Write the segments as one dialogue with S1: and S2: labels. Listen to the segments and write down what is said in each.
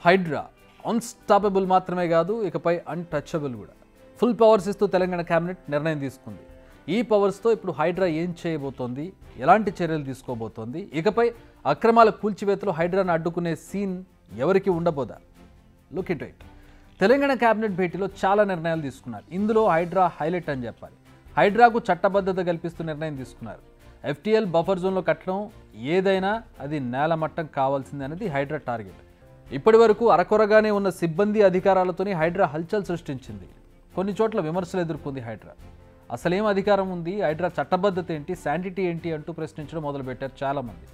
S1: Hydraa unstoppable మాత్రమే కాదు, ఇకపై అన్టచబుల్ కూడా. ఫుల్ పవర్స్ ఇస్తూ తెలంగాణ కేబినెట్ నిర్ణయం తీసుకుంది. ఈ పవర్స్తో ఇప్పుడు హైడ్రా ఏం చేయబోతోంది, ఎలాంటి చర్యలు తీసుకోబోతోంది, ఇకపై అక్రమాల కూల్చివేతలో హైడ్రాను అడ్డుకునే సీన్ ఎవరికి ఉండబోదా? Look it right. Telangana cabinet భేటీలో చాలా నిర్ణయాలు తీసుకున్నారు. ఇందులో హైడ్రా హైలైట్ అని చెప్పాలి. హైడ్రాకు చట్టబద్ధత కల్పిస్తూ నిర్ణయం తీసుకున్నారు. ఎఫ్టీఎల్ బఫర్ జోన్లో కట్టడం ఏదైనా అది నేలమట్టం కావాల్సిందే అనేది హైడ్రా టార్గెట్. ఇప్పటి వరకు అరకొరగానే ఉన్న సిబ్బంది అధికారాలతోనే హైడ్రా హల్చల్ సృష్టించింది. కొన్ని చోట్ల విమర్శలు ఎదుర్కొంది హైడ్రా. అసలేం అధికారం ఉంది, హైడ్రా చట్టబద్ధత ఏంటి, శాంటిటీ ఏంటి అంటూ ప్రశ్నించడం మొదలుపెట్టారు చాలామంది.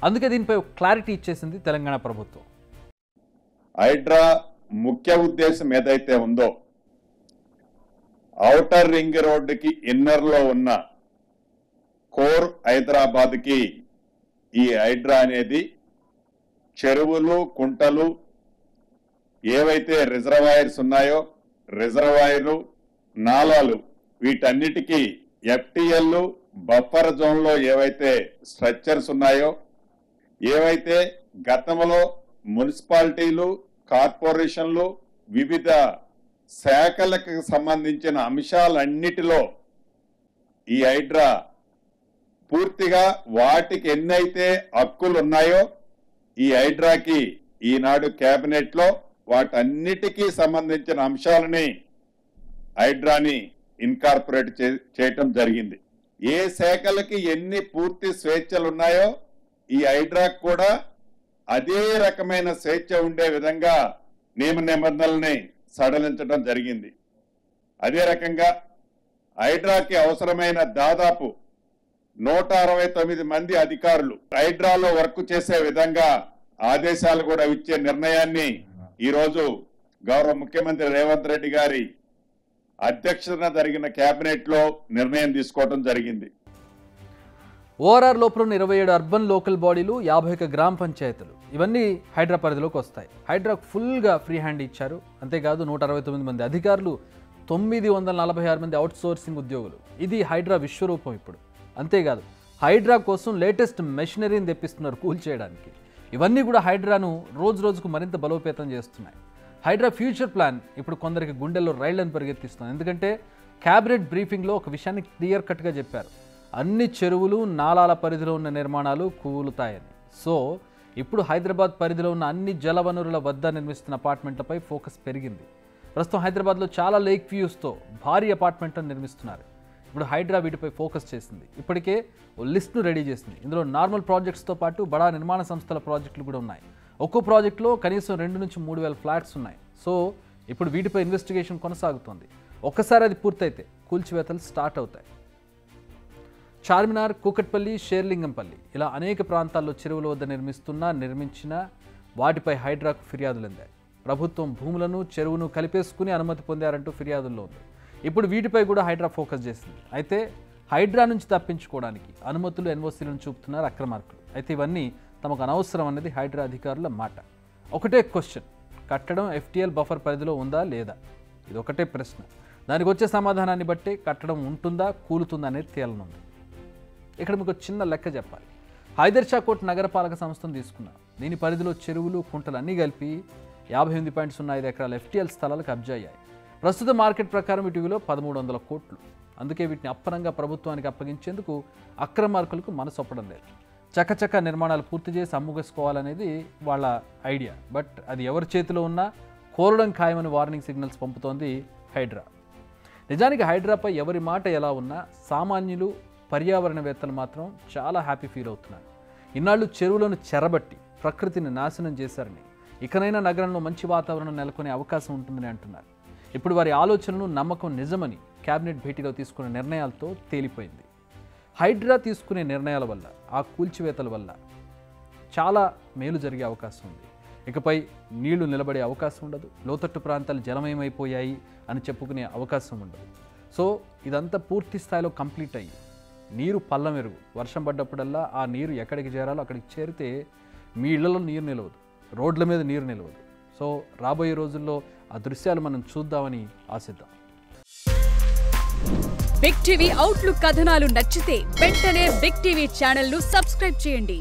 S1: అందుకే దీనిపై క్లారిటీ ఇచ్చేసింది తెలంగాణ ప్రభుత్వం.
S2: హైడ్రా ముఖ్య ఉద్దేశం ఏదైతే ఉందో, ఔటర్ రింగ్ రోడ్డుకి ఇన్నర్లో ఉన్న కోర్ హైదరాబాద్కి ఈ హైడ్రా అనేది చెరువులు, కుంటలు ఏవైతే రిజర్వాయర్స్ ఉన్నాయో, రిజర్వాయర్లు, నాలాలు, వీటన్నిటికీ ఎఫ్టీఎల్ బఫర్ జోన్లో ఏవైతే స్ట్రక్చర్స్ ఉన్నాయో, ఏవైతే గతంలో మున్సిపాలిటీలు, కార్పొరేషన్లు, వివిధ శాఖలకు సంబంధించిన అంశాలన్నిటిలో ఈ హైడ్రా పూర్తిగా వాటికి ఎన్నైతే హక్కులు ఉన్నాయో ఈ హైడ్రాకి ఈనాడు కేబినెట్ లో వాటన్నిటికీ సంబంధించిన అంశాలని హైడ్రాని ఇన్కార్పొరేట్ చేయటం జరిగింది. ఏ శాఖలకి ఎన్ని పూర్తి స్వేచ్ఛలు ఉన్నాయో ఈ హైడ్రాకి కూడా అదే రకమైన స్వేచ్ఛ ఉండే విధంగా నియమ నిబంధనల్ని సడలించడం జరిగింది. అదే రకంగా హైడ్రాకి అవసరమైన దాదాపు 169 మంది అధికారులు హైడ్రాలో వర్క్ చేసే విధంగా ఆదేశాలు కూడా ఇచ్చే నిర్ణయాన్ని ఈరోజు గౌరవ ముఖ్యమంత్రి రేవంత్ రెడ్డి గారి అధ్యక్షతన జరిగిన కేబినెట్ లో నిర్ణయం తీసుకోవడం జరిగింది.
S1: ఓఆర్ఆర్ లోపల 27 అర్బన్ లోకల్ బాడీలు, 51 గ్రామ పంచాయతీలు ఇవన్నీ హైడ్రా పరిధిలోకి వస్తాయి. హైడ్రాకు ఫుల్గా ఫ్రీ హ్యాండ్ ఇచ్చారు. అంతేకాదు 169 మంది అధికారులు, 946 మంది అవుట్ సోర్సింగ్ ఉద్యోగులు. ఇది హైడ్రా విశ్వరూపం ఇప్పుడు. అంతేకాదు హైడ్రా కోసం లేటెస్ట్ మెషినరీని తెప్పిస్తున్నారు కూల్చేయడానికి. ఇవన్నీ కూడా హైడ్రాను రోజు రోజుకు మరింత బలోపేతం చేస్తున్నాయి. హైడ్రా ఫ్యూచర్ ప్లాన్ ఇప్పుడు కొందరికి గుండెల్లో రైళ్లను పరిగెత్తిస్తుంది. ఎందుకంటే క్యాబినెట్ బ్రీఫింగ్లో ఒక విషయాన్ని క్లియర్ కట్గా చెప్పారు. అన్ని చెరువులు, నాలాల పరిధిలో ఉన్న నిర్మాణాలు కూలుతాయని. సో ఇప్పుడు హైదరాబాద్ పరిధిలో ఉన్న అన్ని జలవనరుల వద్ద నిర్మిస్తున్న అపార్ట్మెంట్లపై ఫోకస్ పెరిగింది. ప్రస్తుతం హైదరాబాద్లో చాలా లేక్ వ్యూస్తో భారీ అపార్ట్మెంట్లను నిర్మిస్తున్నారు. ఇప్పుడు హైడ్రా వీటిపై ఫోకస్ చేసింది. ఇప్పటికే ఓ లిస్ట్ను రెడీ చేసింది. ఇందులో నార్మల్ ప్రాజెక్ట్స్తో పాటు బడా నిర్మాణ సంస్థల ప్రాజెక్టులు కూడా ఉన్నాయి. ఒక్కో ప్రాజెక్టులో కనీసం 2 నుంచి 3,000 ఫ్లాట్స్ ఉన్నాయి. సో ఇప్పుడు వీటిపై ఇన్వెస్టిగేషన్ కొనసాగుతోంది. ఒక్కసారి అది పూర్తయితే కూల్చివేతలు స్టార్ట్ అవుతాయి. చార్మినార్, కూకట్పల్లి, షేర్లింగంపల్లి ఇలా అనేక ప్రాంతాల్లో చెరువుల వద్ద నిర్మించిన వాటిపై హైడ్రాకు ఫిర్యాదులు అందాయి. ప్రభుత్వం భూములను, చెరువును కలిపేసుకుని అనుమతి పొందారంటూ ఫిర్యాదుల్లో ఉంది. ఇప్పుడు వీటిపై కూడా హైడ్రా ఫోకస్ చేసింది. అయితే హైడ్రా నుంచి తప్పించుకోవడానికి అనుమతులు, ఎన్ఓసీలను చూపుతున్నారు అక్రమార్కులు. అయితే ఇవన్నీ తమకు అనవసరం అన్నది హైడ్రా అధికారుల మాట. ఒకటే క్వశ్చన్, కట్టడం ఎఫ్టీఎల్ బఫర్ పరిధిలో ఉందా లేదా? ఇది ఒకటే ప్రశ్న. దానికి వచ్చే సమాధానాన్ని బట్టే కట్టడం ఉంటుందా, కూలుతుందా అనేది తేలనుంది. ఇక్కడ మీకు చిన్న లెక్క చెప్పాలి. హైదర్ షా కోట్ నగరపాలక సంస్థను తీసుకున్నాం. దీని పరిధిలో చెరువులు, కుంటలు అన్నీ కలిపి 58.05 ఎకరాల ఎఫ్టీఎల్ స్థలాలు కబ్జా అయ్యాయి. ప్రస్తుత మార్కెట్ ప్రకారం వీటిలో 1,300 కోట్లు. అందుకే వీటిని అప్పనంగా ప్రభుత్వానికి అప్పగించేందుకు అక్రమార్కులకు మనసొప్పడం లేదు. చకచక నిర్మాణాలు పూర్తి చేసి అమ్ముకేసుకోవాలనేది వాళ్ళ ఐడియా. బట్ అది ఎవరి చేతిలో ఉన్నా కోరడం ఖాయమని వార్నింగ్ సిగ్నల్స్ పంపుతోంది హైడ్రా. నిజానికి హైడ్రాపై ఎవరి మాట ఎలా ఉన్నా సామాన్యులు, పర్యావరణవేత్తలు మాత్రం చాలా హ్యాపీ ఫీల్ అవుతున్నారు. ఇన్నాళ్ళు చెరువులను చెరబట్టి ప్రకృతిని నాశనం చేశారని, ఇకనైనా నగరంలో మంచి వాతావరణం నెలకొనే అవకాశం ఉంటుందని అంటున్నారు. ఇప్పుడు వారి ఆలోచనలు, నమ్మకం నిజమని కేబినెట్ భేటీలో తీసుకున్న నిర్ణయాలతో తేలిపోయింది. హైడ్రా తీసుకునే నిర్ణయాల వల్ల, ఆ కూల్చివేతల వల్ల చాలా మేలు జరిగే అవకాశం ఉంది. ఇకపై నీళ్లు నిలబడే అవకాశం ఉండదు. లోతట్టు ప్రాంతాలు జలమయమైపోయాయి అని చెప్పుకునే అవకాశం ఉండదు. సో ఇదంతా పూర్తి స్థాయిలో కంప్లీట్ అయ్యి నీరు పల్లం ఎరుగు. వర్షం పడ్డప్పుడల్లా ఆ నీరు ఎక్కడికి చేరాలో అక్కడికి చేరితే మీ ఇళ్లలో నీరు నిలవదు, రోడ్ల మీద నీరు నిలవదు. సో రాబోయే రోజుల్లో ఆ దృశ్యాలు మనం చూద్దామని ఆశిద్దాం.
S3: బిగ్ టీవీ అవుట్లుక్ కథనాలు నచ్చితే వెంటనే బిగ్ టీవీ ఛానల్ ను సబ్స్క్రైబ్ చేయండి.